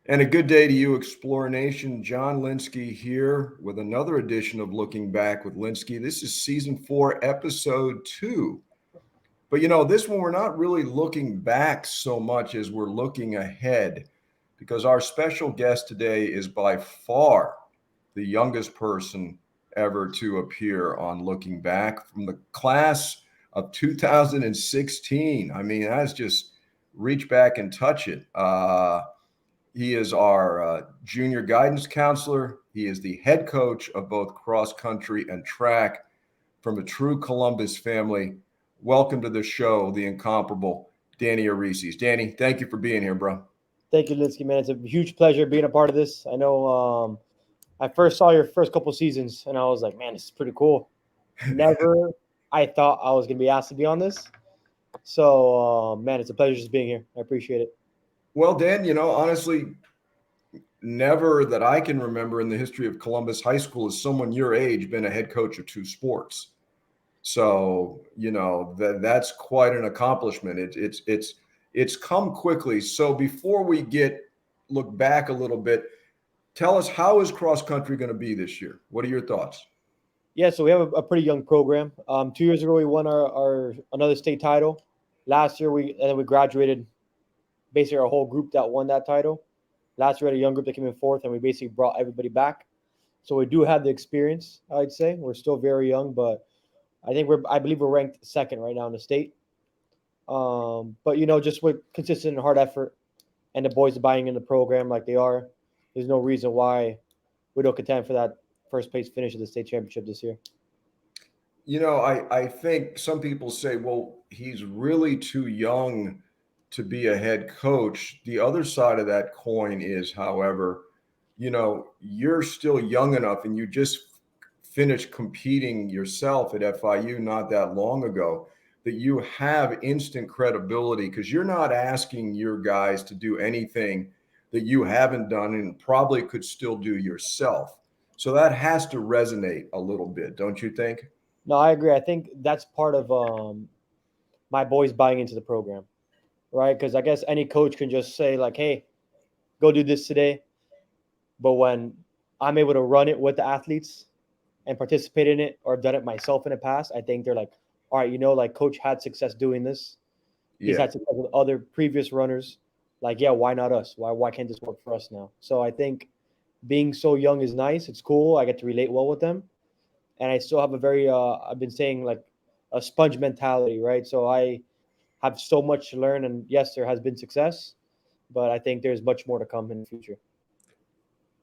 And a good day to you, Explorer Nation. John Lynskey here with another edition of Looking Back with Lynskey. This is season 4, episode 2. But this one we're not really looking back so much as we're looking ahead because our special guest today is by far the youngest person ever to appear on Looking Back from the class of 2016. I mean, that's just reach back and touch it. He is our junior guidance counselor. He is the head coach of both cross country and track from a true Columbus family. Welcome to the show, the incomparable Danny Areces. Danny, thank you for being here, bro. Thank you, Lynskey, man. It's a huge pleasure being a part of this. I know I first saw your first couple seasons, and I was like, man, this is pretty cool. Never I thought I was going to be asked to be on this. So, man, it's a pleasure just being here. I appreciate it. Well, Dan, honestly, never that I can remember in the history of Columbus High School has someone your age been a head coach of 2 sports. So, that's quite an accomplishment. It's come quickly. So before we look back a little bit, tell us, how is cross country going to be this year? What are your thoughts? Yeah, so we have a pretty young program. 2 years ago, we won our another state title. Last year, we graduated basically our whole group that won that title. Last year, we had a young group that came in fourth, and we basically brought everybody back. So we do have the experience, I'd say. We're still very young, but I believe we're ranked second right now in the state. But just with consistent and hard effort, and the boys buying in the program like they are, there's no reason why we don't contend for that first place finish of the state championship this year. I think some people say, well, he's really too young to be a head coach. The other side of that coin is, however, you're still young enough and you just finished competing yourself at FIU not that long ago that you have instant credibility because you're not asking your guys to do anything that you haven't done and probably could still do yourself. So that has to resonate a little bit, don't you think? No, I agree. I think that's part of my boys buying into the program, right? Because I guess any coach can just say like, "Hey, go do this today," but when I'm able to run it with the athletes and participate in it, or have done it myself in the past, I think they're like, "All right, like Coach had success doing this. He's Yeah. had success with other previous runners. Like, yeah, why not us? Why can't this work for us now?" So I think being so young is nice. It's cool. I get to relate well with them, and I still have a very I've been saying like a sponge mentality, right? So I have so much to learn, and yes, there has been success, but I think there's much more to come in the future.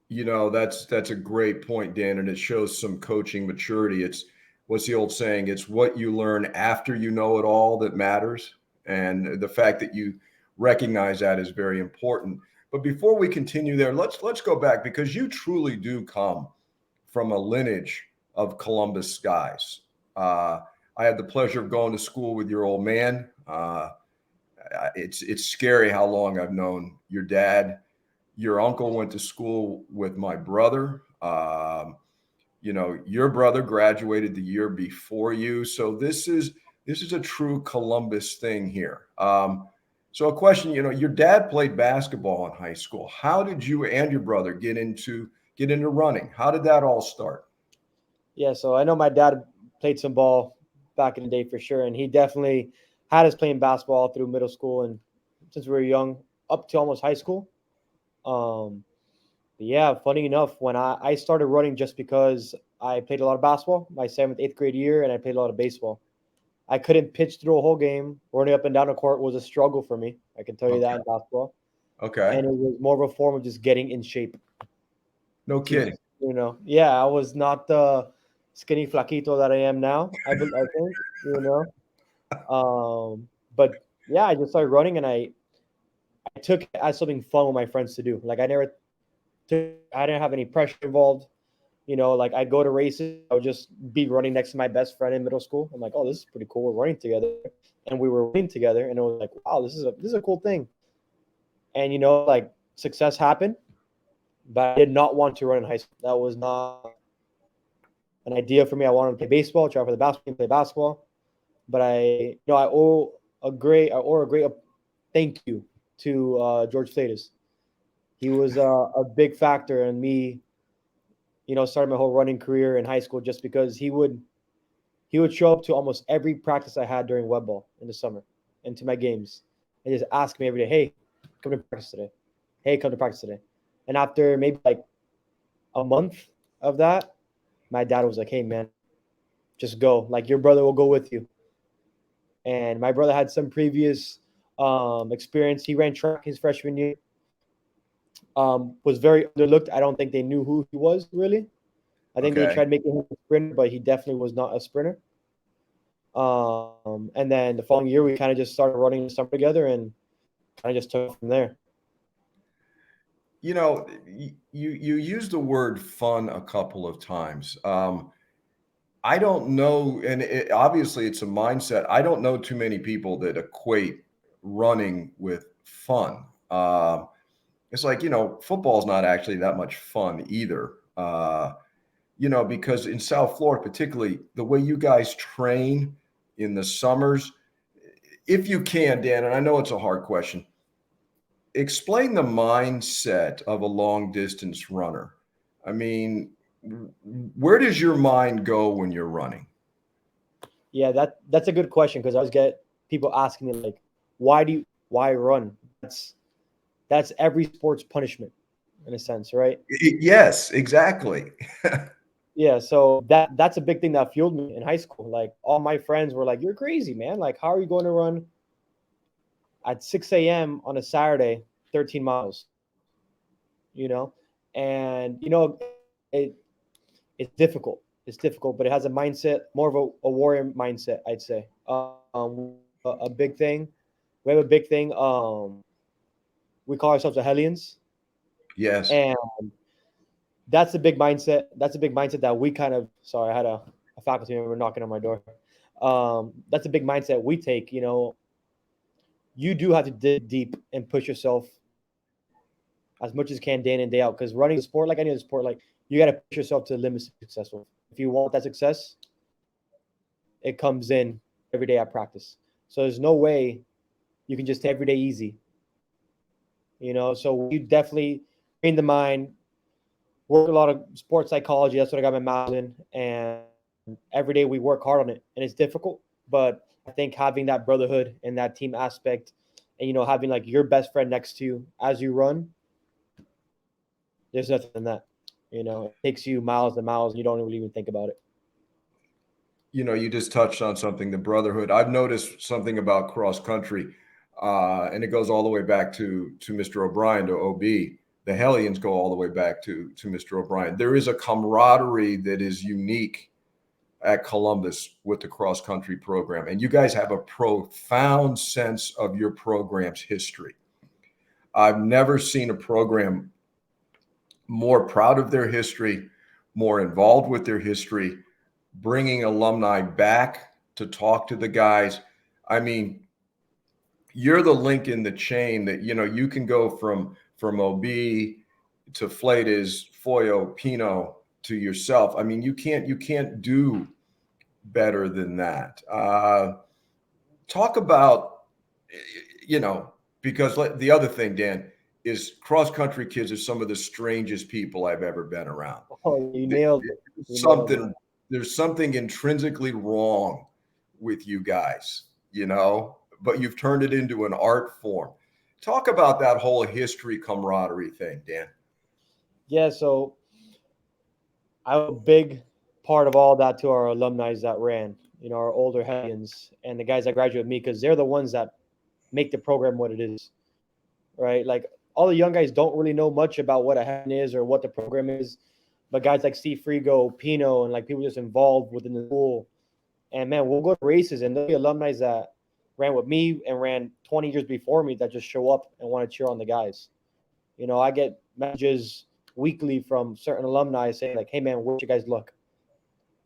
That's a great point, Dan, and it shows some coaching maturity. It's what's the old saying? It's what you learn after you know it all that matters, and the fact that you recognize that is very important. But before we continue there, let's go back because you truly do come from a lineage of Columbus guys. I had the pleasure of going to school with your old man. It's scary how long I've known your dad. Your uncle went to school with my brother. Your brother graduated the year before you, so this is a true Columbus thing here. So a question, your dad played basketball in high school. How did you and your brother get into running? How did that all start? Yeah, so I know my dad played some ball back in the day for sure, and he definitely had us playing basketball through middle school and since we were young up to almost high school. Um, but yeah, funny enough, when I started running just because I played a lot of basketball my seventh, eighth grade year, and I played a lot of baseball. I couldn't pitch through a whole game. Running up and down the court was a struggle for me. I can tell you that Okay. in basketball. Okay. And it was more of a form of just getting in shape. No To kidding. yeah, I was not the skinny flaquito that I am now. I think but yeah, I just started running, and I took it as something fun with my friends to do. Like I didn't have any pressure involved. Like I'd go to races, I would just be running next to my best friend in middle school. I'm like, oh, this is pretty cool. We're running together, and we were running together, and it was like, wow, this is a cool thing. And like success happened, but I did not want to run in high school. That was not an idea for me. I wanted to play baseball, try for the basketball team, play basketball. But I owe a great thank you to George Flatus. He was a big factor in me, starting my whole running career in high school, just because he would show up to almost every practice I had during web ball in the summer and to my games and just ask me every day, hey, come to practice today. Hey, come to practice today. And after maybe like a month of that, my dad was like, hey, man, just go. Like, your brother will go with you. And my brother had some previous experience. He ran track his freshman year. Was very underlooked. I don't think they knew who he was really. I think they Okay. tried making him a sprinter, but he definitely was not a sprinter. And then the following year, we kind of just started running the summer together and kind of just took it from there. You know, you used the word fun a couple of times. I don't know, and obviously it's a mindset. I don't know too many people that equate running with fun. It's like, football's not actually that much fun either. Because in South Florida, particularly the way you guys train in the summers, if you can, Dan, and I know it's a hard question, explain the mindset of a long distance runner. I mean, where does your mind go when you're running? Yeah, that's a good question, because I always get people asking me like, why run? That's every sport's punishment in a sense, right? Yes, exactly. Yeah, so that's a big thing that fueled me in high school. Like, all my friends were like, "You're crazy, man! Like, how are you going to run at 6 a.m. on a Saturday, 13 miles?" You know, and it it's difficult. It's difficult, but it has a mindset, more of a warrior mindset, I'd say. A big thing. We have a big thing. We call ourselves the Hellions, Yes. and that's a big mindset. That's a big mindset that we kind of. Sorry, I had a faculty member knocking on my door. That's a big mindset we take. You do have to dig deep and push yourself as much as you can day in and day out. Because running a sport, like any other sport, like, you got to push yourself to the limits to be successful. If you want that success, it comes in every day at practice. So there's no way you can just take every day easy. So you definitely train the mind, work a lot of sports psychology. That's what I got my master's in, and every day we work hard on it. And it's difficult, but I think having that brotherhood and that team aspect, and having like your best friend next to you as you run, there's nothing than that. It takes you miles and miles, and you don't really even think about it. You just touched on something, the brotherhood. I've noticed something about cross country, and it goes all the way back to Mr. O'Brien, to OB. The Hellions go all the way back to Mr. O'Brien. There is a camaraderie that is unique at Columbus with the cross country program, and you guys have a profound sense of your program's history. I've never seen a program more proud of their history, more involved with their history, bringing alumni back to talk to the guys. I mean, you're the link in the chain that, you can go from OB to Flatus, Foyo, Pino to yourself. I mean, you can't do better than that. Talk about, because the other thing, Dan, is cross country kids are some of the strangest people I've ever been around. Oh, you nailed it. There's something intrinsically wrong with you guys, but you've turned it into an art form. Talk about that whole history camaraderie thing, Dan. Yeah, so I'm a big part of all that to our alumni that ran, our older Hellions and the guys that graduate with me, because they're the ones that make the program what it is, right? Like, all the young guys don't really know much about what a Hellion is or what the program is, but guys like Steve Frigo, Pino, and like people just involved within the school. And man, we'll go to races, and there'll be alumni that ran with me and ran 20 years before me that just show up and want to cheer on the guys. I get messages weekly from certain alumni saying like, "Hey man, where'd you guys look?"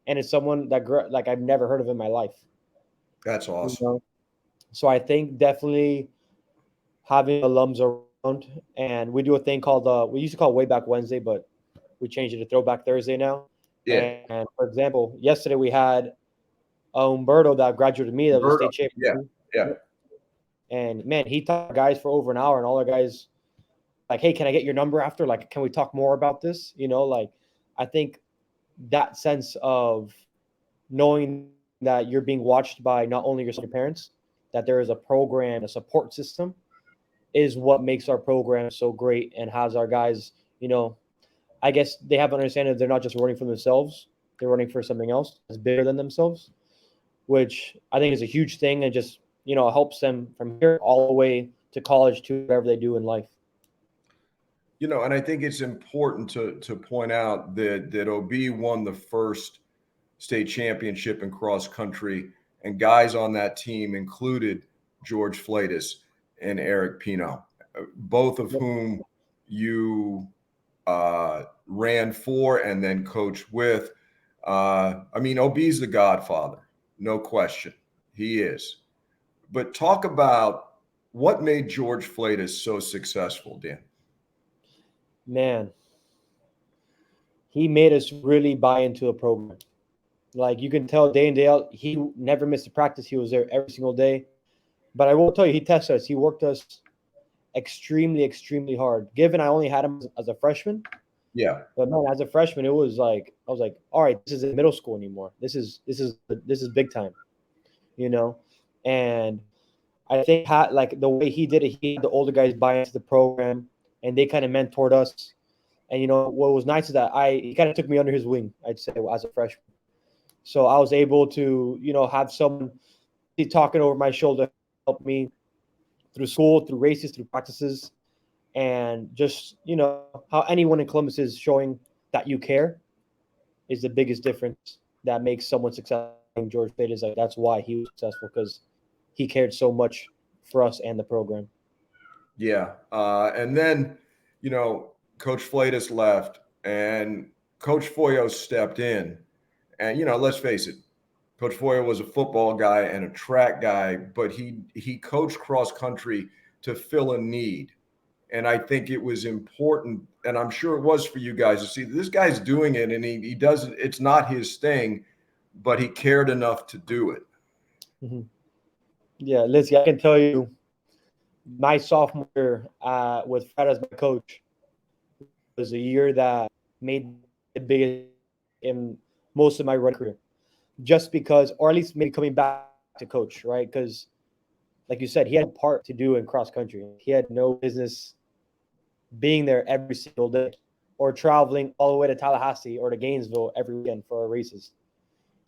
And it's someone that like I've never heard of in my life. That's awesome. So I think definitely having alums around, and we do a thing called we used to call it Way Back Wednesday, but we changed it to Throwback Thursday now. Yeah. And for example, yesterday we had Umberto that graduated with me, that was a state champion. Yeah. And man, he taught guys for over an hour, and all our guys like, hey, can I get your number after? Like, can we talk more about this? Like, I think that sense of knowing that you're being watched by not only your parents, that there is a program, a support system, is what makes our program so great and has our guys, I guess they have an understanding that they're not just running for themselves, they're running for something else that's bigger than themselves, which I think is a huge thing, and just, helps them from here all the way to college to whatever they do in life. And I think it's important to point out that OB won the first state championship in cross country, and guys on that team included George Flatus and Eric Pino, both of whom you ran for and then coached with. OB's the godfather, no question. He is. But talk about what made George Flatus so successful, Dan. Man, he made us really buy into a program. Like, you can tell day in, day out, he never missed a practice. He was there every single day. But I will tell you, he tested us. He worked us extremely, extremely hard. Given I only had him as a freshman. Yeah. But man, as a freshman, it was like, I was like, all right, this isn't middle school anymore. This is big time, And I think like the way he did it, he had the older guys buy into the program, and they kind of mentored us. And what was nice is that he kind of took me under his wing, I'd say, as a freshman. So I was able to, have someone talking over my shoulder help me through school, through races, through practices, and just, how anyone in Columbus is showing that you care is the biggest difference that makes someone successful. George Fate is like, that's why he was successful, because he cared so much for us and the program. Yeah. And then, Coach Flatus left and Coach Foyo stepped in. And, let's face it, Coach Foyo was a football guy and a track guy, but he coached cross country to fill a need. And I think it was important, and I'm sure it was for you guys, to see this guy's doing it, and he doesn't, it's not his thing, but he cared enough to do it. Mm-hmm. Yeah, Lynskey, I can tell you, my sophomore year with Fred as my coach was a year that made the biggest in most of my running career, just because, or at least maybe coming back to coach, right? Because, like you said, he had a part to do in cross country. He had no business being there every single day, or traveling all the way to Tallahassee or to Gainesville every weekend for our races,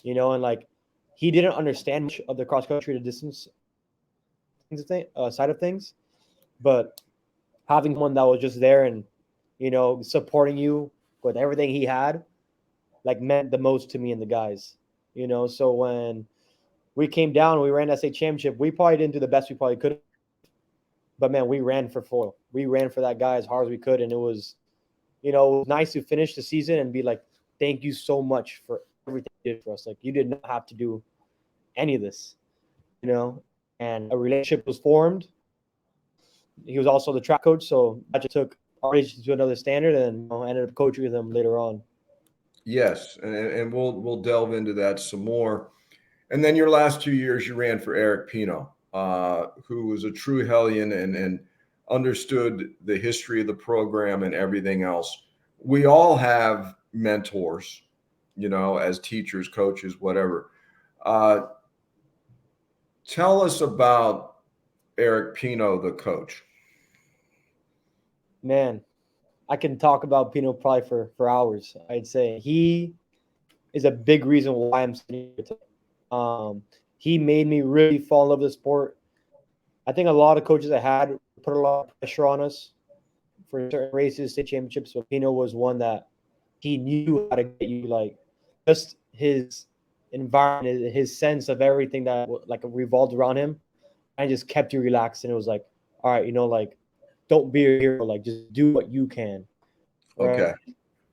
and like, he didn't understand much of the cross country to distance side of things, but having one that was just there and, supporting you with everything he had, like, meant the most to me and the guys, So when we came down, we ran that state championship, we probably didn't do the best we probably could have, but man, we ran for Foyle. We ran for that guy as hard as we could. And it was, nice to finish the season and be like, thank you so much for everything you did for us. Like, you did not have to do any of this, and a relationship was formed. He was also the track coach, so I just took our relationship to another standard, and ended up coaching with him later on. Yes, and we'll delve into that some more. And then your last 2 years, you ran for Eric Pino, who was a true hellion and understood the history of the program and everything else. We all have mentors, as teachers, coaches, whatever. Tell us about Eric Pino, the coach. Man, I can talk about Pino probably for hours. I'd say he is a big reason why I'm sitting here today. He made me really fall in love with the sport. I think a lot of coaches I had put a lot of pressure on us for certain races, state championships, but Pino was one that he knew how to get you, like, just his environment, his sense of everything that like revolved around him, and just kept you relaxed. And it was like, all right, like, don't be a hero, like, just do what you can. Right? Okay.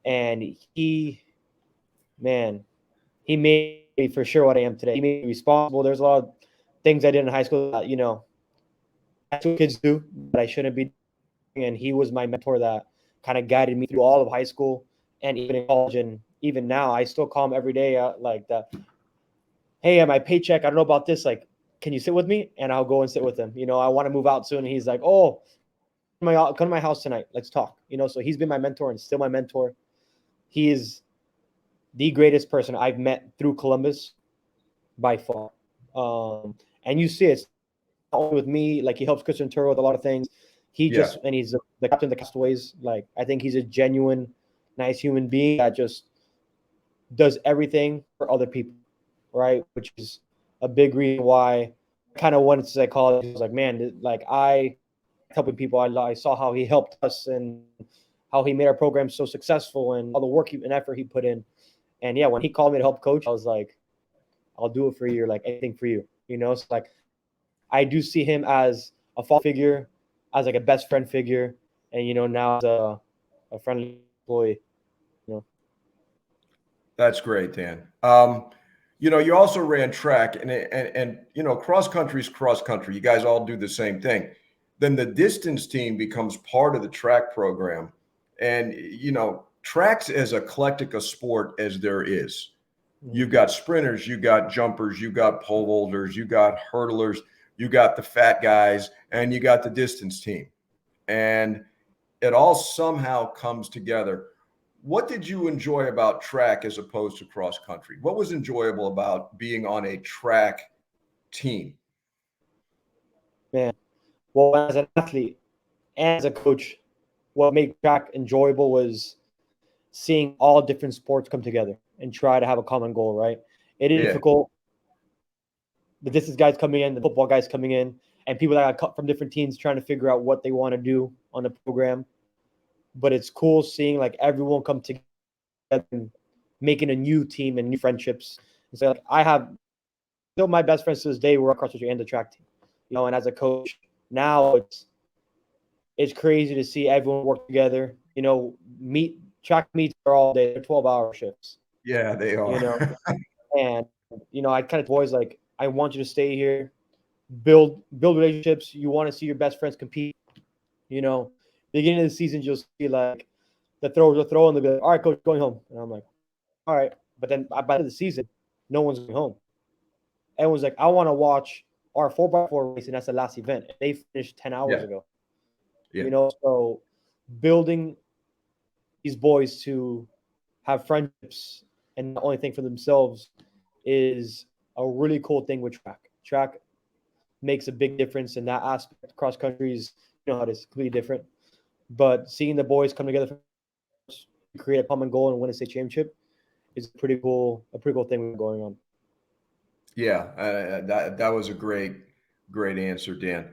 And he made me for sure what I am today. He made me responsible. There's a lot of things I did in high school that, high school kids do that I shouldn't be doing. And he was my mentor that kind of guided me through all of high school and even in college. And even now, I still call him every day, like that. Hey, my paycheck, I don't know about this. Like, can you sit with me? And I'll go and sit with him. I want to move out soon. And he's like, oh, come to my house tonight. Let's talk. So he's been my mentor and still my mentor. He is the greatest person I've met through Columbus by far. And you see it's not only with me, like he helps Christian Turo with a lot of things. Yeah. And he's the captain of the Castaways. Like, I think he's a genuine, nice human being that just does everything for other people, right? Which is a big reason why I kind of wanted to psychology. I was like, man, like I helping people. I saw how he helped us and how he made our program so successful and all the work and effort he put in. And yeah, when he called me to help coach, I was like, I'll do it for you, like anything for you. So like I do see him as a father figure, as like a best friend figure, and now as a friendly employee. That's great, Dan. You also ran track and cross country is cross country. You guys all do the same thing. Then the distance team becomes part of the track program. And track's as eclectic a sport as there is. You've got sprinters, you got jumpers, you got pole vaulters, you got hurdlers, you got the fat guys, and you got the distance team. And it all somehow comes together. What did you enjoy about track as opposed to cross country? What was enjoyable about being on a track team? Man, well, as an athlete and as a coach, what made track enjoyable was seeing all different sports come together and try to have a common goal, right? It is difficult. The distance guys coming in, the football guys coming in, and people that got cut from different teams trying to figure out what they want to do on the program. But it's cool seeing like everyone come together and making a new team and new friendships. And so like I have still my best friends to this day. We're across the street and the track team, and as a coach now it's crazy to see everyone work together. Track meets are all day. They're 12-hour shifts. Yeah, they are. And I kind of boys like I want you to stay here, build relationships. You want to see your best friends compete. Beginning of the season, you'll see like the throwers will throw and they'll be like, all right, coach, going home. And I'm like, all right. But then by the end of the season, no one's going home. Everyone's like, I want to watch our 4x4 race, and that's the last event. And they finished 10 hours ago. Yeah. So building these boys to have friendships and not only think for themselves is a really cool thing with track. Track makes a big difference in that aspect. Cross country is, how it is completely different. But seeing the boys come together to create a common goal and win a state championship is a pretty cool thing going on. Yeah, that was a great answer, Dan.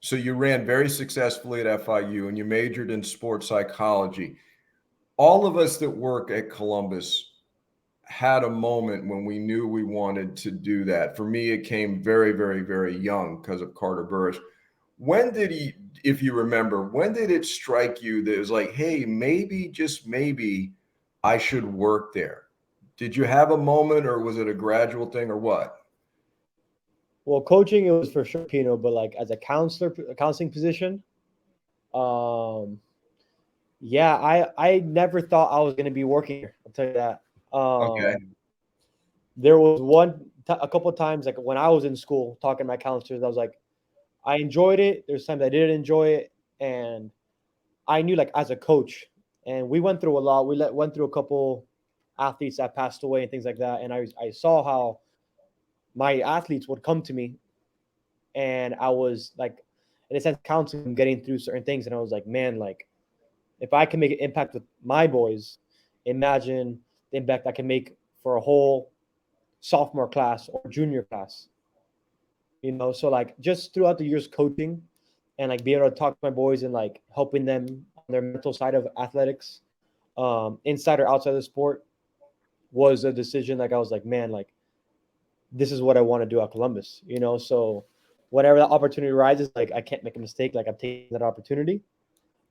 So you ran very successfully at FIU and you majored in sports psychology. All of us that work at Columbus had a moment when we knew we wanted to do that. For me, it came very, very, very young because of Carter Burris. When did if you remember, when did it strike you that it was like, hey, maybe, just maybe, I should work there? Did you have a moment, or was it a gradual thing, or what? Well, coaching, it was for sure, Pino, but like as a counseling position, yeah, I never thought I was going to be working here. I'll tell you that. Okay. There was a couple of times, like when I was in school talking to my counselors, I was like, I enjoyed it. There's times I didn't enjoy it. And I knew like as a coach, and we went through a lot. We went through a couple athletes that passed away and things like that. And I saw how my athletes would come to me and I was like, in a sense, counseling them, getting through certain things. And I was like, man, like if I can make an impact with my boys, imagine the impact I can make for a whole sophomore class or junior class. So like just throughout the years coaching and like being able to talk to my boys and like helping them on their mental side of athletics, inside or outside of the sport, was a decision. Like I was like, man, like this is what I want to do at Columbus, so whenever that opportunity arises, like I can't make a mistake. Like I'm taking that opportunity.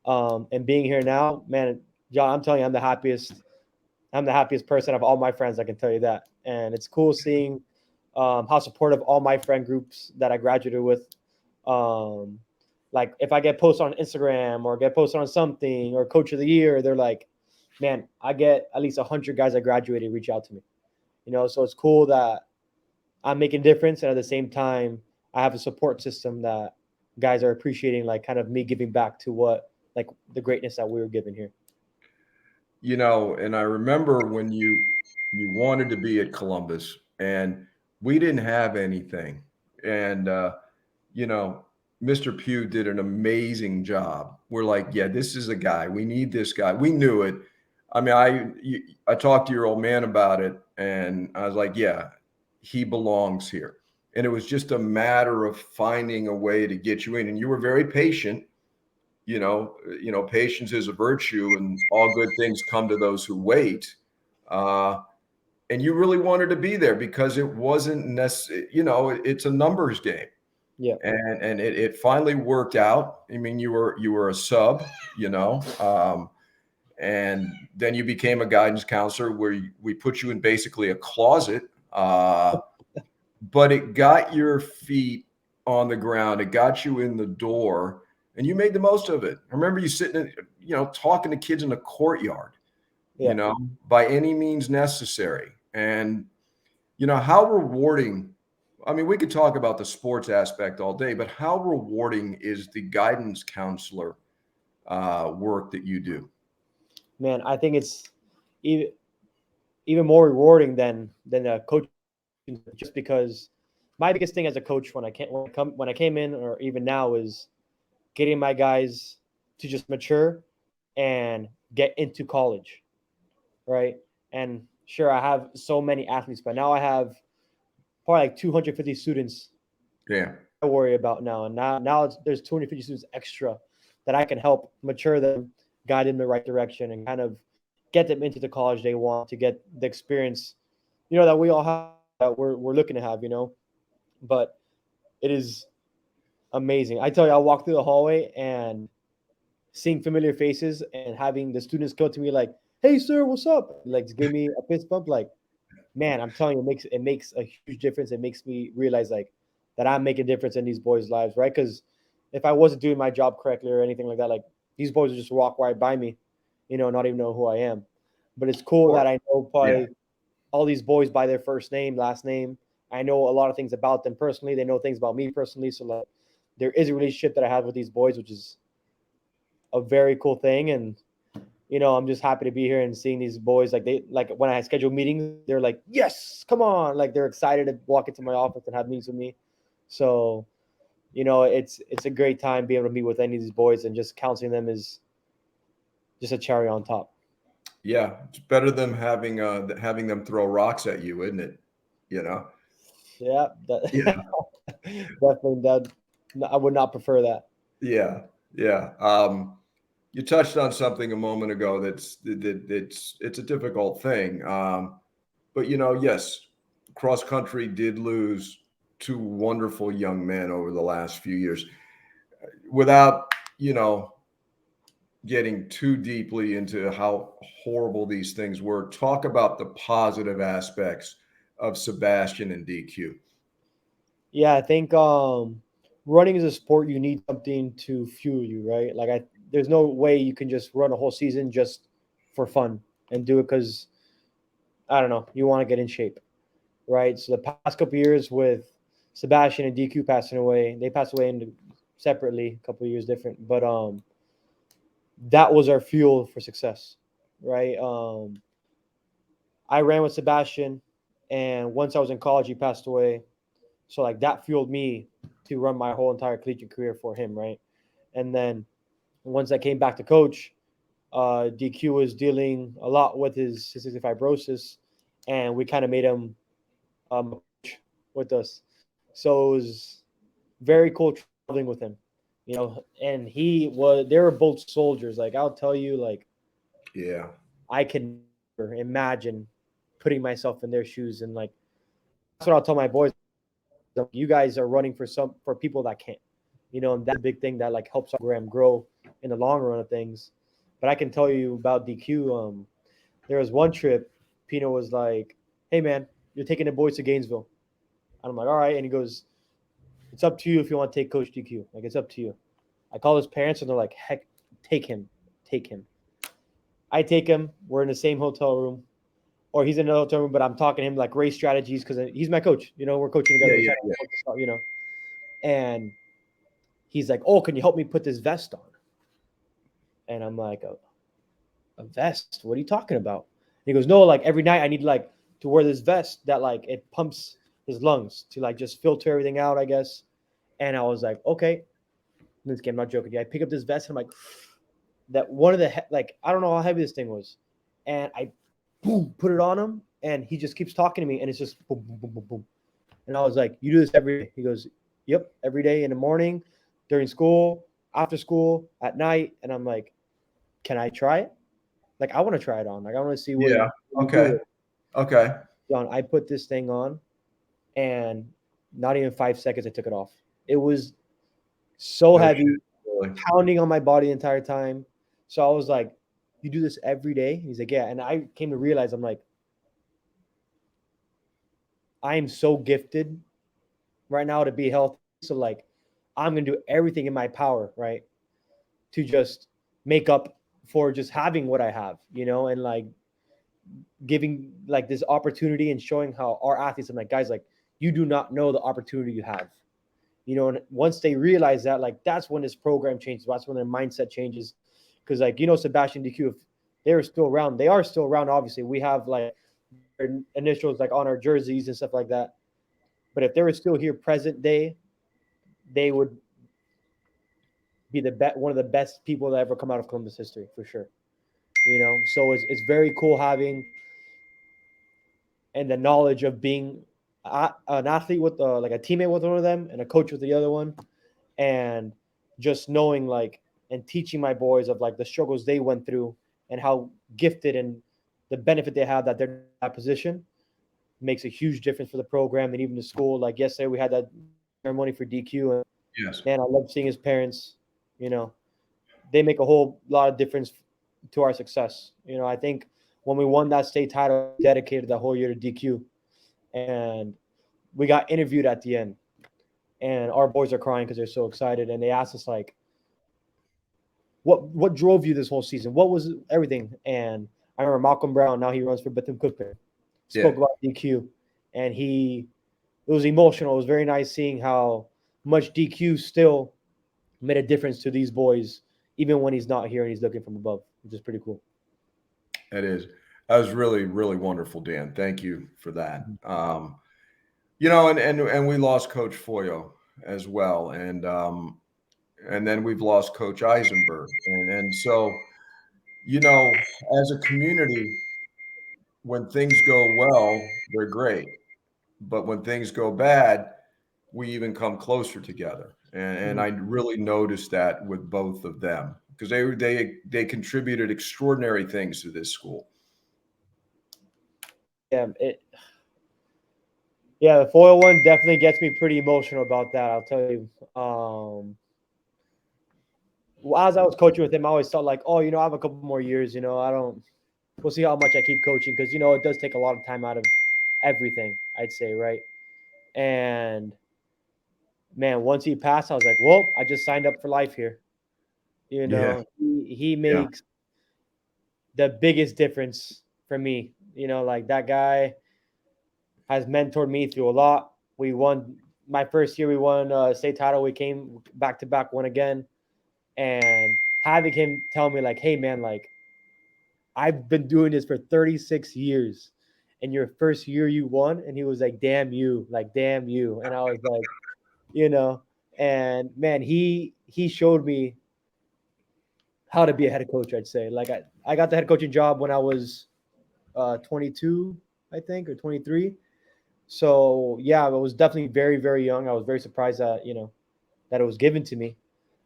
And being here now, man, John, I'm telling you, I'm the happiest person of all my friends. I can tell you that. And it's cool seeing how supportive all my friend groups that I graduated with. Like if I get posted on Instagram or get posted on something or coach of the year, they're like, man, I get at least 100 guys that graduated reach out to me, so it's cool that I'm making a difference. And at the same time, I have a support system that guys are appreciating like kind of me giving back to what like the greatness that we were given here. And I remember when you wanted to be at Columbus, and we didn't have anything, and you know, Mr. Pugh did an amazing job. We're like, yeah, this is a guy. We need this guy. We knew it. I mean, I talked to your old man about it, and I was like, yeah, he belongs here. And it was just a matter of finding a way to get you in. And you were very patient. Patience is a virtue, and all good things come to those who wait. Uh, and you really wanted to be there because it wasn't necessary. It's a numbers game, Yeah. and it finally worked out. I mean, you were a sub, and then you became a guidance counselor where we put you in basically a closet, but it got your feet on the ground. It got you in the door, and you made the most of it. I remember you sitting, talking to kids in the courtyard, Yeah. by any means necessary. And, how rewarding. I mean, we could talk about the sports aspect all day, but how rewarding is the guidance counselor work that you do? Man, I think it's even even more rewarding than a coach, just because my biggest thing as a coach when I came in or even now is getting my guys to just mature and get into college, right? And sure, I have so many athletes, but now I have probably like 250 students Yeah. I worry about now. And now there's 250 students extra that I can help mature them, guide them in the right direction, and kind of get them into the college they want to get the experience, that we all have, that we're looking to have, But it is amazing. I tell you, I walk through the hallway and seeing familiar faces and having the students go to me like, "Hey, sir, what's up?" Like, give me a fist bump. Like, man, I'm telling you, it makes a huge difference. It makes me realize like that I'm making a difference in these boys' lives, right? Because if I wasn't doing my job correctly or anything like that, like these boys would just walk right by me, not even know who I am. But it's cool Or that I know yeah. probably all these boys by their first name, last name. I know a lot of things about them personally. They know things about me personally. So like, there is a relationship that I have with these boys, which is a very cool thing. And I'm just happy to be here and seeing these boys. Like when I schedule meetings, they're like, "Yes, come on!" Like they're excited to walk into my office and have meetings with me. So, it's a great time being able to meet with any of these boys, and just counseling them is just a cherry on top. Yeah, it's better than having them throw rocks at you, isn't it? You know? Yeah, Yeah. definitely that. I would not prefer that. Yeah. Yeah. You touched on something a moment ago it's a difficult thing. But yes, cross country did lose two wonderful young men over the last few years. Without, you know, getting too deeply into how horrible these things were, talk about the positive aspects of Sebastian and DQ. Yeah, I think running is a sport. You need something to fuel you, right? Like there's no way you can just run a whole season just for fun and do it because I don't know, you want to get in shape, right? So the past couple years with Sebastian and DQ passing away, they passed away separately, a couple years different, but that was our fuel for success, right? I ran with Sebastian, and once I was in college, he passed away. So like that fueled me to run my whole entire collegiate career for him, right? And then once I came back to coach, DQ was dealing a lot with his cystic fibrosis, and we kind of made him with us. So it was very cool traveling with him, And they were both soldiers. Like I'll tell you, like Yeah. I can never imagine putting myself in their shoes, and like that's what I'll tell my boys. You guys are running for people that can't, and that's a big thing that like helps our program grow in the long run of things. But I can tell you about DQ. There was one trip, Pino was like, "Hey man, you're taking the boys to Gainesville." And I'm like, "All right." And he goes, "It's up to you if you want to take Coach DQ. Like it's up to you." I call his parents and they're like, "Heck, take him, take him." I take him. We're in the same hotel room, or he's in another hotel room, but I'm talking to him like race strategies because he's my coach. We're coaching Yeah. together. We're Yeah. trying to Yeah. work this out, And he's like, "Oh, can you help me put this vest on?" And I'm like, a vest? What are you talking about? And he goes, "No, like every night I need like to wear this vest that like it pumps his lungs to like just filter everything out, I guess." And I was like, "Okay." Lynskey, I'm not joking. I pick up this vest and I'm like, that one of the like I don't know how heavy this thing was, and I boom put it on him, and he just keeps talking to me, and it's just boom boom boom boom boom. And I was like, "You do this every day?" He goes, "Yep, every day in the morning, during school, after school, at night." And I'm like, "Can I try it? Like, I want to try it on. Like, I want to see what Yeah. you do Okay. with it." Okay. John, I put this thing on, and not even 5 seconds, I took it off. It was so No heavy, shit. Really. pounding on my body the entire time. So I was like, "You do this every day?" He's like, "Yeah." And I came to realize, I'm like, I am so gifted right now to be healthy. So like, I'm gonna do everything in my power, right, to just make up for just having what I have, and like giving like this opportunity and showing how our athletes. I'm like, guys, like you do not know the opportunity you have, and once they realize that, like that's when this program changes. That's when their mindset changes, because like Sebastian DQ, if they're still around, they are still around. Obviously, we have like their initials like on our jerseys and stuff like that. But if they were still here present day, they would be one of the best people that ever come out of Columbus history for sure. So it's very cool having and the knowledge of being an athlete with like a teammate with one of them and a coach with the other one, and just knowing like and teaching my boys of like the struggles they went through and how gifted and the benefit they have that they're in that position makes a huge difference for the program and even the school. Like yesterday we had that ceremony for DQ, and Yes. man, I love seeing his parents. You know, they make a whole lot of difference to our success. I think when we won that state title, we dedicated the whole year to DQ, and we got interviewed at the end, and our boys are crying because they're so excited, and they asked us like, what drove you this whole season? What was everything? And I remember Malcolm Brown, now he runs for Bethune Cookman, spoke Yeah. about DQ, and it was emotional. It was very nice seeing how much DQ still made a difference to these boys, even when he's not here and he's looking from above, which is pretty cool. That is. That was really, really wonderful, Dan. Thank you for that. And we lost Coach Foyo as well, and then we've lost Coach Eisenberg, and so as a community, when things go well, they're great, but when things go bad, we even come closer together, and I really noticed that with both of them because they contributed extraordinary things to this school. Yeah, the foil one definitely gets me pretty emotional about that. I'll tell you. As I was coaching with him, I always thought like, oh, I have a couple more years. I don't. We'll see how much I keep coaching because it does take a lot of time out of everything. I'd say, right? And man, once he passed, I was like, well, I just signed up for life here. Yeah, He yeah, makes the biggest difference for me. Like that guy has mentored me through a lot. We won my first year. We won state title. We came back to back, won again, and having him tell me like, "Hey, man, like I've been doing this for 36 years, and your first year you won," and he was like, "Damn you, like damn you," and I was like, and man, he showed me how to be a head coach. I'd say like I got the head coaching job when I was 22, I think, or 23. So yeah, I was definitely very, very young. I was very surprised that that it was given to me.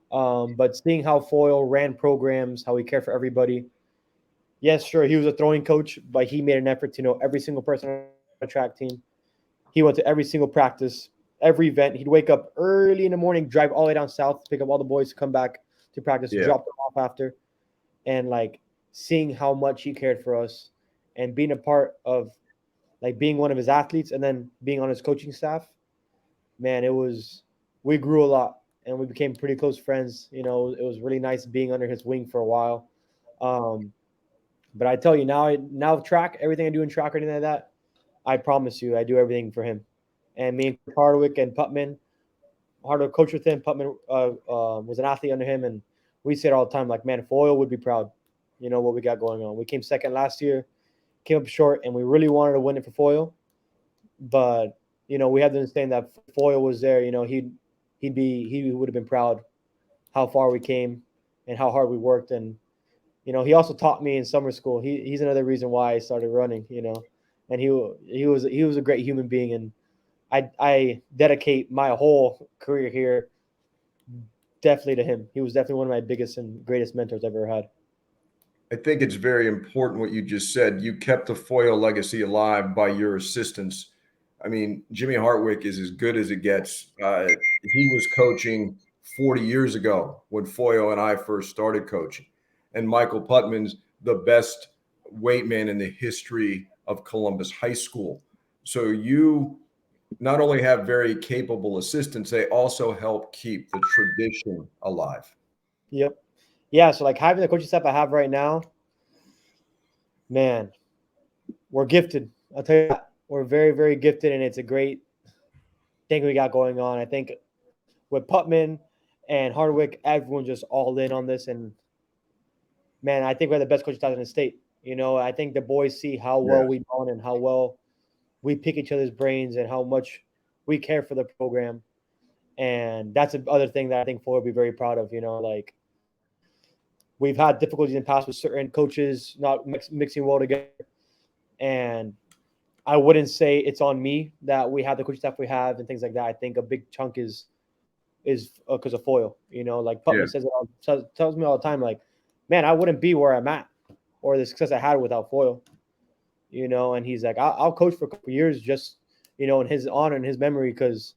But seeing how Foyle ran programs, how he cared for everybody. Yes, sure, he was a throwing coach, but he made an effort to know every single person on the track team. He went to every single practice, every event. He'd wake up early in the morning, drive all the way down south, pick up all the boys to come back to practice, yeah, drop them off after, and like seeing how much he cared for us and being a part of like being one of his athletes and then being on his coaching staff, man, we grew a lot and we became pretty close friends. It was really nice being under his wing for a while. But I tell you now track, everything I do in track or anything like that, I promise you, I do everything for him. And me and Hardwick and Putman, hard to coach with him. Putman was an athlete under him, and we say it all the time, like, man, Foyle would be proud, what we got going on. We came second last year, came up short, and we really wanted to win it for Foyle. But, we had to understand that if Foyle was there, he would have been proud how far we came and how hard we worked. And, he also taught me in summer school. He's another reason why I started running, and he was a great human being. And I dedicate my whole career here definitely to him. He was definitely one of my biggest and greatest mentors I've ever had. I think it's very important what you just said. You kept the Foyle legacy alive by your assistance. I mean, Jimmy Hartwick is as good as it gets. He was coaching 40 years ago when Foyle and I first started coaching. And Michael Putman's the best weight man in the history of Columbus High School. So you not only have very capable assistants, they also help keep the tradition alive. Yep. Yeah. So, like, having the coaching staff I have right now, man, we're gifted. I'll tell you that. We're very, very gifted, and it's a great thing we got going on. I think with Putman and Hardwick, everyone's just all in on this. And, man, I think we're the best coaching staff in the state. I think the boys see how well we run and how well we pick each other's brains and how much we care for the program. And that's another thing that I think Ford will be very proud of. Like, we've had difficulties in the past with certain coaches not mixing well together. And I wouldn't say it's on me that we have the coaching staff we have and things like that. I think a big chunk is because of Foyle. Like Putman tells me all the time, like, man, I wouldn't be where I'm at or the success I had without Foyle. And he's like, I'll coach for a couple years just, in his honor and his memory, because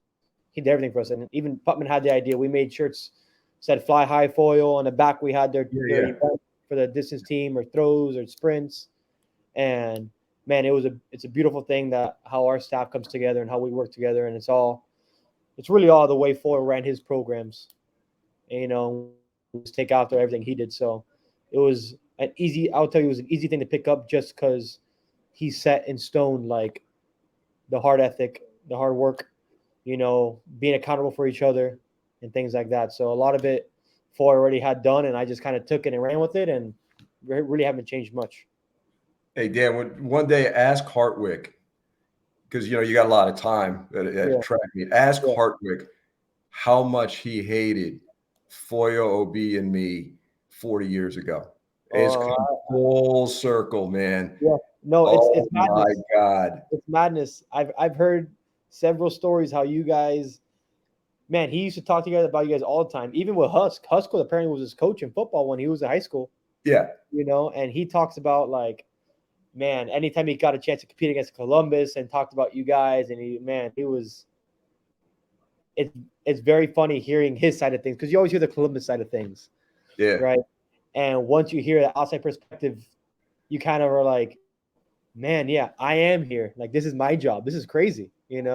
he did everything for us. And even Putman had the idea. We made shirts said "Fly High Foyle" on the back. We had their event for the distance team or throws or sprints. And, man, it's a beautiful thing that how our staff comes together and how we work together. And it's really all the way Foyle ran his programs. And, just take after everything he did. So it was I'll tell you, it was an easy thing to pick up just because he set in stone, like, the hard ethic, the hard work, being accountable for each other and things like that. So a lot of it Foyle already had done, and I just kind of took it and ran with it, and really haven't changed much. Hey, Dan, one day ask Hartwick, because, you got a lot of time at track meet. Ask Hartwick how much he hated Foyle, OB, and me 40 years ago. It's come full circle, man. Yeah. No, it's madness. My God. It's madness. I've heard several stories how you guys, man, he used to talk to you guys about you guys all the time, even with Husk. Husk apparently was his coach in football when he was in high school. Yeah. And he talks about, like, man, anytime he got a chance to compete against Columbus and talked about you guys, and it's very funny hearing his side of things, because you always hear the Columbus side of things. Yeah. Right. And once you hear the outside perspective, you kind of are like, man, yeah, I am here. Like, this is my job. This is crazy, Yeah.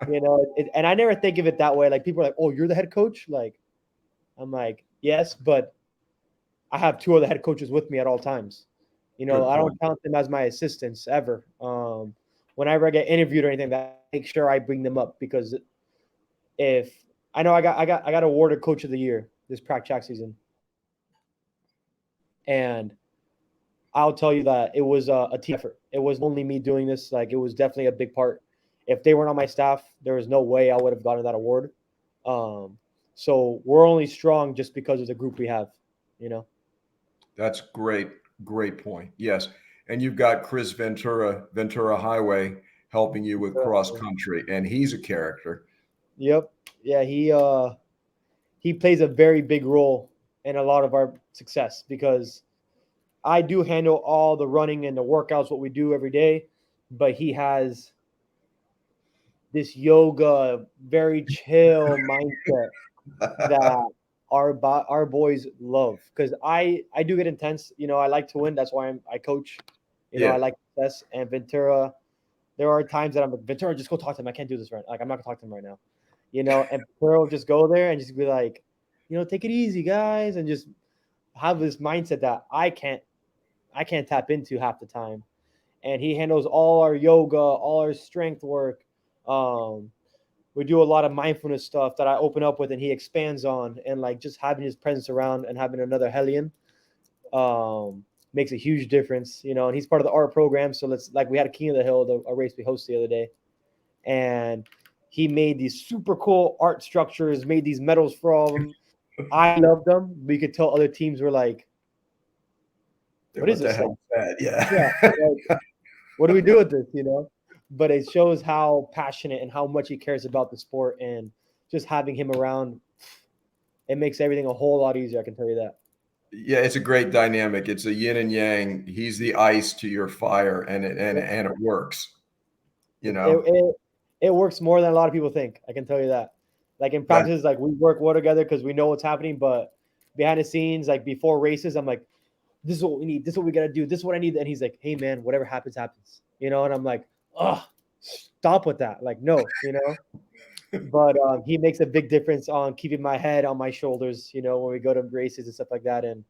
And I never think of it that way. Like, people are like, oh, you're the head coach? Like, I'm like, yes, but I have two other head coaches with me at all times. I don't count them as my assistants ever. Whenever I get interviewed or anything, I make sure I bring them up, because if I know I got awarded Coach of the Year this track season, and I'll tell you that it was a team effort. It was only me doing this. Like, it was definitely a big part. If they weren't on my staff, there was no way I would have gotten that award. So we're only strong just because of the group we have. That's great. Great point. Yes. And you've got Chris Ventura Highway, helping you with cross country, and he's a character. Yep. Yeah, he plays a very big role in a lot of our success, because I do handle all the running and the workouts, what we do every day, but he has this yoga, very chill mindset that our boys love, because I do get intense. I like to win. That's why I coach. I like success. And Ventura, there are times that I'm like, Ventura, just go talk to him. I can't do this right. Like, I'm not gonna talk to him right now. And Ventura will just go there and just be like, take it easy, guys, and just have this mindset that I can't tap into half the time. And he handles all our yoga, all our strength work, we do a lot of mindfulness stuff that I open up with and he expands on, and like just having his presence around and having another Hellion makes a huge difference, you know. And he's part of the art program, so let's like we had a King of the Hill, a race we hosted the other day, and he made these super cool art structures, made these medals for all of them. I loved them, but you could tell other teams were like, "What is the this?" Like, hell is that? yeah, Yeah. like, what do we do with this? You know, but it shows how passionate and how much he cares about the sport, and just having him around, it makes everything a whole lot easier. I can tell you that. Yeah, it's a great dynamic. It's a yin and yang. He's the ice to your fire, and Yep. it works. You It, know it, it works more than a lot of people think. I can tell you that. Like in that. practices, like we work well together because we know what's happening. But behind the scenes, like before races, I'm like, "This is what we need. This is what we gotta do. This is what I need." And he's like, "Hey man, whatever happens, happens." You know. And I'm like, "Oh, stop with that." Like, no, you know. But he makes a big difference on keeping my head on my shoulders. You know, when we go to races and stuff like that. And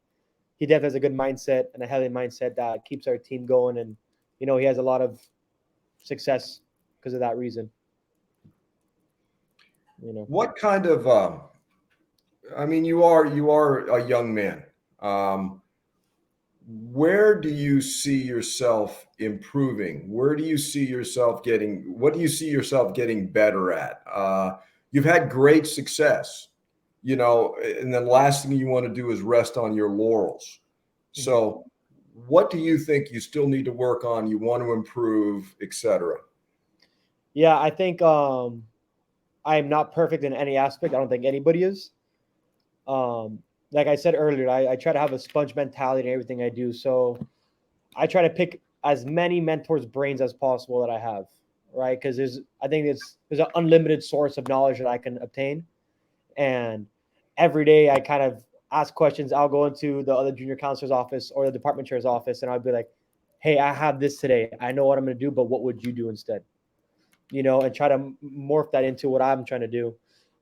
he definitely has a good mindset and a healthy mindset that keeps our team going. And you know, he has a lot of success because of that reason. You know. What kind of? I mean, you are a young man. Where do you see yourself improving? Where do you see yourself getting? What do you see yourself getting better at? You've had great success, you know, and the last thing you want to do is rest on your laurels. Mhm. So, what do you think you still need to work on? You want to improve, etc. Yeah, I think I'm not perfect in any aspect. I don't think anybody is. Like I said earlier, I try to have a sponge mentality in everything I do. So I try to pick as many mentors' brains as possible that I have, right? Because I think there's an unlimited source of knowledge that I can obtain, and every day I kind of ask questions. I'll go into the other junior counselor's office or the department chair's office, and I'll be like, "Hey, I have this today. I know what I'm going to do, but what would you do instead?" You know, and try to morph that into what I'm trying to do.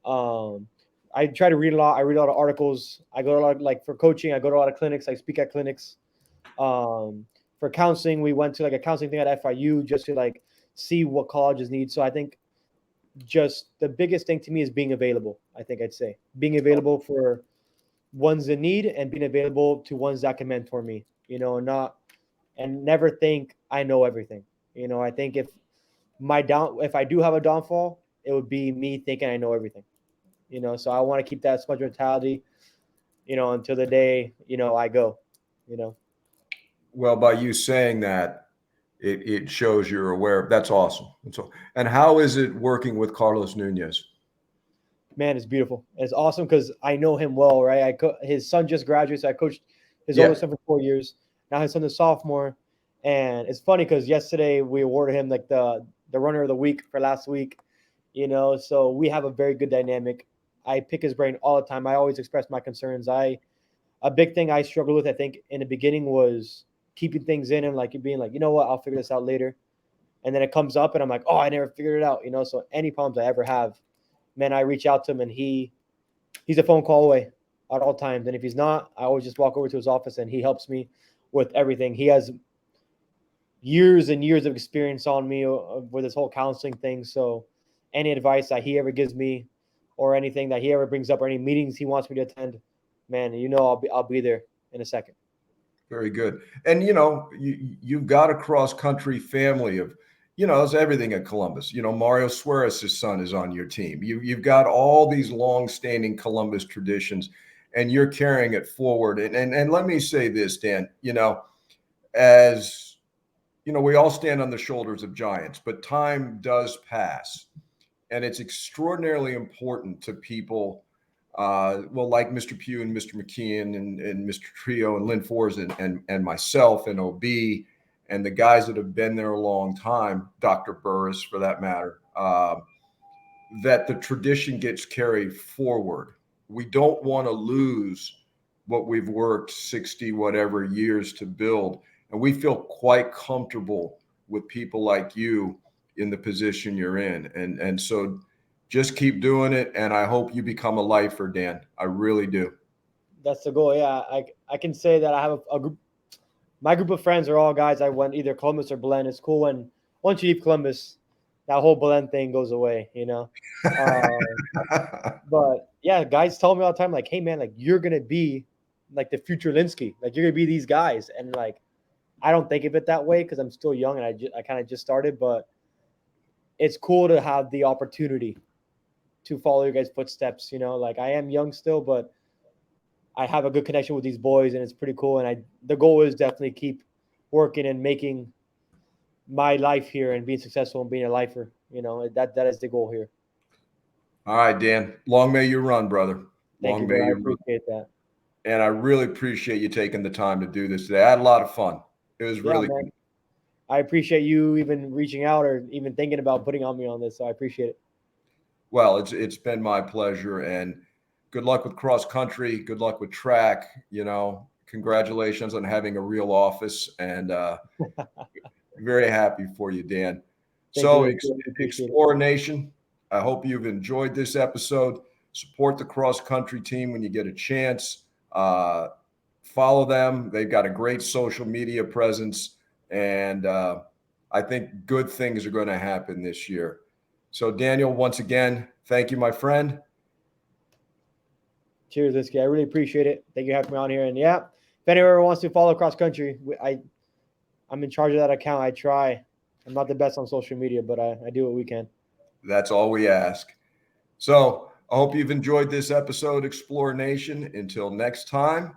Um, I try to read a lot. I read a lot of articles. I go to a lot of, like for coaching. I go to a lot of clinics. I speak at clinics. For counseling, we went to like a counseling thing at FIU just to like see what colleges need. So I think just the biggest thing to me is being available. I think I'd say being available for ones in need and being available to ones that can mentor me. You know, not and never think I know everything. You know, I think if I do have a downfall, it would be me thinking I know everything. You know, so I want to keep that sponge mentality, you know, until the day, you know, I go, you know. Well, by you saying that, it shows you're aware. That's awesome. That's all. And how is it working with Carlos Nunez? Man, it's beautiful. It's awesome because I know him well, right? His son just graduated, so I coached his Yeah. oldest son for 4 years. Now his son is sophomore, and it's funny because yesterday we awarded him like the runner of the week for last week. You know, so we have a very good dynamic. I pick his brain all the time. I always express my concerns. A big thing I struggled with, I think, in the beginning was keeping things in and like being like, you know what, I'll figure this out later. And then it comes up and I'm like, oh, I never figured it out, you know. So any problems I ever have, man, I reach out to him and he's a phone call away at all times. And if he's not, I always just walk over to his office and he helps me with everything. He has years and years of experience on me with this whole counseling thing. So any advice that he ever gives me or anything that he ever brings up or any meetings he wants me to attend, man, you know, I'll be there in a second. Very good. And you know, you've got a cross country family of, you know, it's everything at Columbus. You know, Mario Suarez's son is on your team. You've got all these long-standing Columbus traditions, and you're carrying it forward. And let me say this, Dan. You know, as you know, we all stand on the shoulders of giants, but time does pass, and it's extraordinarily important to people. Well, like Mr. Pugh and Mr. McKeon and Mr. Trio and Lynn Fours and myself and OB and the guys that have been there a long time, Dr. Burris for that matter, that the tradition gets carried forward. We don't want to lose what we've worked 60 whatever years to build. And we feel quite comfortable with people like you in the position you're in. And so just keep doing it. And I hope you become a lifer, Dan. I really do. That's the goal. Yeah, I can say that I have a group. My group of friends are all guys I went either Columbus or Belen. It's cool when once you leave Columbus, that whole blend thing goes away, But yeah, guys tell me all the time, like, hey man, like you're gonna be like the future Lynskey, like you're gonna be these guys, and like I don't think of it that way because I'm still young and I kind of just started, but it's cool to have the opportunity to follow your guys' footsteps. Like I am young still, but I have a good connection with these boys, and it's pretty cool. And the goal is definitely keep working and making my life here and being successful and being a lifer. That is the goal here. All right, Dan. Long may you run, brother. Thank you, Long bro. may I you run. appreciate that. And I really appreciate you taking the time to do this today. I had a lot of fun. It was Yeah, really man. good. I appreciate you even reaching out or even thinking about putting on me on this. So I appreciate it. Well, it's been my pleasure, and good luck with cross country. Good luck with track. Congratulations on having a real office, and very happy for you, Dan. Thank you. So, I appreciate it. Explorer Nation, I hope you've enjoyed this episode. Support the cross country team when you get a chance. Follow them. They've got a great social media presence, and I think good things are going to happen this year. So, Daniel, once again, thank you, my friend. Cheers, Lynskey. I really appreciate it. Thank you for having me on here. And yeah, if anyone ever wants to follow cross country, I'm in charge of that account. I try. I'm not the best on social media, but I do what we can. That's all we ask. So I hope you've enjoyed this episode, Explorer Nation. Until next time,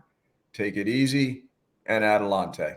take it easy and Adelante.